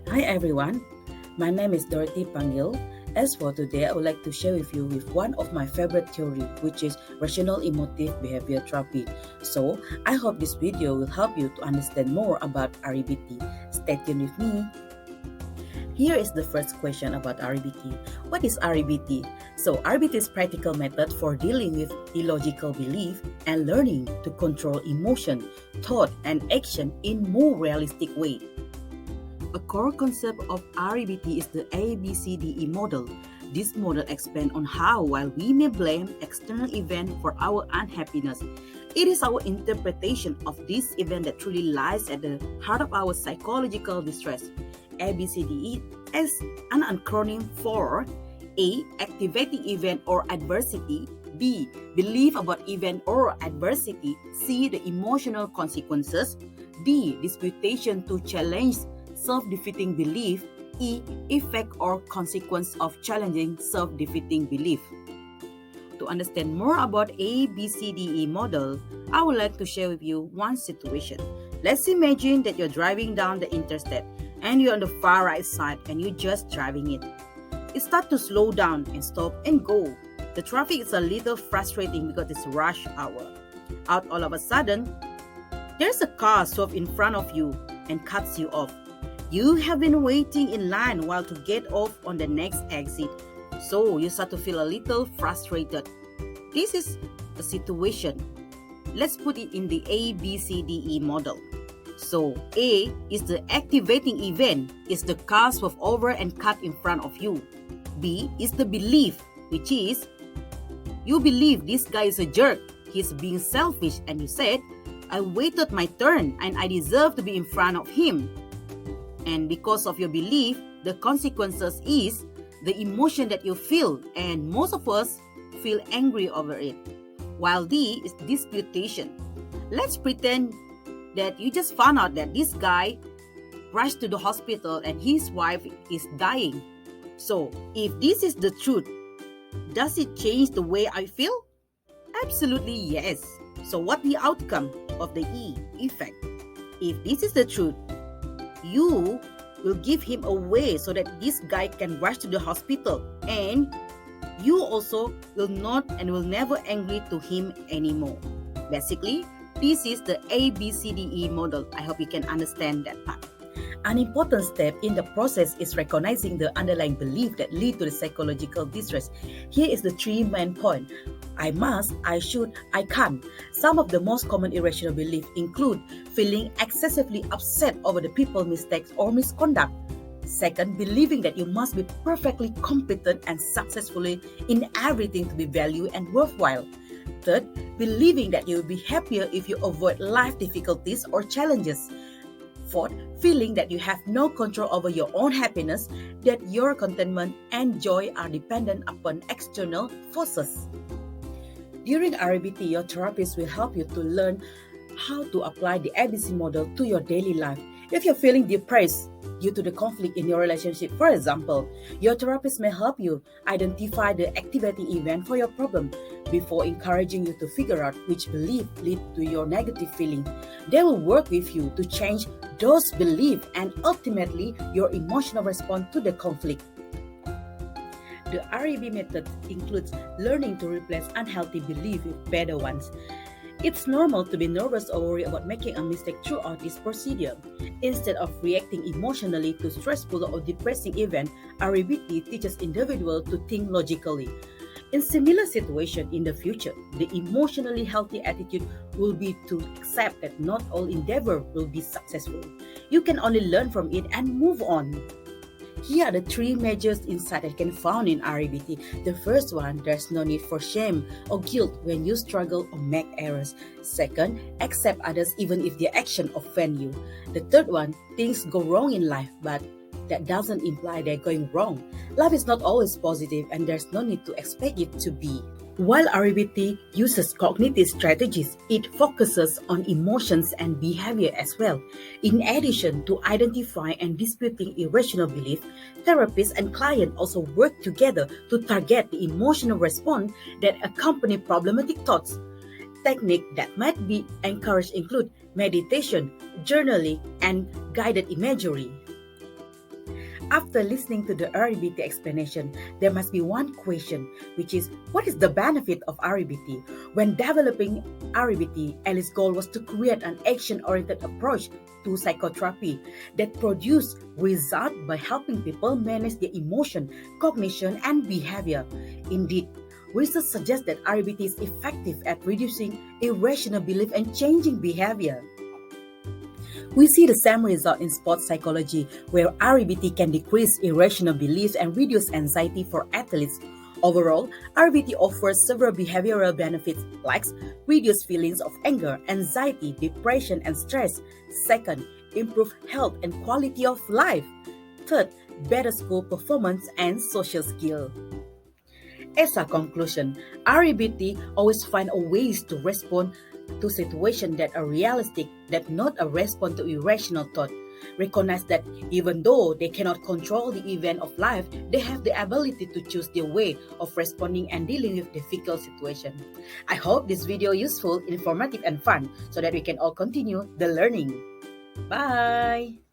Hi everyone, my name is Dorety Panggil. As for today, I would like to share with you with one of my favorite theory, which is rational emotive behavior therapy. So, I hope this video will help you to understand more about REBT. Stay tuned with me. Here is the first question about REBT. What is REBT? So, REBT is practical method for dealing with illogical belief and learning to control emotion, thought, and action in more realistic way. A core concept of REBT is the ABCDE model. This model expands on how, while we may blame external events for our unhappiness, it is our interpretation of this event that truly lies at the heart of our psychological distress. ABCDE is an acronym for A. Activating event or adversity. B. Belief about event or adversity. C. The emotional consequences. D. Disputation to challenge self-defeating belief. E. Effect or consequence of challenging self-defeating belief. To understand more about ABCDE model, I would like to share with you one situation. Let's imagine that you're driving down the interstate and you're on the far right side and you're just driving it. It starts to slow down and stop and go. The traffic is a little frustrating because it's rush hour. Out all of a sudden, there's a car swerve in front of you and cuts you off. You have been waiting in line while to get off on the next exit, so you start to feel a little frustrated. This is a situation. Let's put it in the ABCDE model. So A is the activating event, is the car swerve over and cut in front of you. B is the belief, which is you believe this guy is a jerk, he's being selfish, and you said, I waited my turn and I deserve to be in front of him. And because of your belief, the consequences is the emotion that you feel, and most of us feel angry over it. While D is disputation. Let's pretend that you just found out that this guy rushed to the hospital and his wife is dying. So, if this is the truth, does it change the way I feel? Absolutely yes. So what the outcome of the E effect? If this is the truth, you will give him away so that this guy can rush to the hospital, and you also will not and will never angry to him anymore. Basically, this is the ABCDE model. I hope you can understand that part. An important step in the process is recognizing the underlying belief that lead to the psychological distress. Here is the three main points. I must, I should, I can't. Some of the most common irrational beliefs include feeling excessively upset over the people's mistakes or misconduct. Second, believing that you must be perfectly competent and successfully in everything to be valued and worthwhile. Third, believing that you will be happier if you avoid life difficulties or challenges. Fourth, feeling that you have no control over your own happiness, that your contentment and joy are dependent upon external forces. During REBT, your therapist will help you to learn how to apply the ABC model to your daily life. If you're feeling depressed due to the conflict in your relationship, for example, your therapist may help you identify the activating event for your problem before encouraging you to figure out which belief lead to your negative feeling. They will work with you to change those beliefs and ultimately your emotional response to the conflict. The REB method includes learning to replace unhealthy beliefs with better ones. It's normal to be nervous or worried about making a mistake throughout this procedure. Instead of reacting emotionally to stressful or depressing events, REBT teaches individuals to think logically. In similar situations in the future, the emotionally healthy attitude will be to accept that not all endeavor will be successful. You can only learn from it and move on. Here are the three major insights I can find in REBT. The first one, there's no need for shame or guilt when you struggle or make errors. Second, accept others even if their action offend you. The third one, things go wrong in life, but that doesn't imply they're going wrong. Life is not always positive and there's no need to expect it to be. While REBT uses cognitive strategies, it focuses on emotions and behavior as well. In addition to identifying and disputing irrational belief, therapists and clients also work together to target the emotional response that accompany problematic thoughts. Techniques that might be encouraged include meditation, journaling, and guided imagery. After listening to the REBT explanation, there must be one question, which is what is the benefit of REBT? When developing REBT, Alice's goal was to create an action-oriented approach to psychotherapy that produced results by helping people manage their emotion, cognition, and behavior. Indeed, research suggests that REBT is effective at reducing irrational belief and changing behavior. We see the same result in sports psychology, where REBT can decrease irrational beliefs and reduce anxiety for athletes. Overall, REBT offers several behavioral benefits like reduce feelings of anger, anxiety, depression, and stress. Second, improve health and quality of life. Third, better school performance and social skill. As a conclusion, REBT always find a ways to respond to situations that are realistic, that not a response to irrational thought. Recognize that even though they cannot control the event of life, they have the ability to choose their way of responding and dealing with difficult situations. I hope this video useful, informative, and fun so that we can all continue the learning. Bye!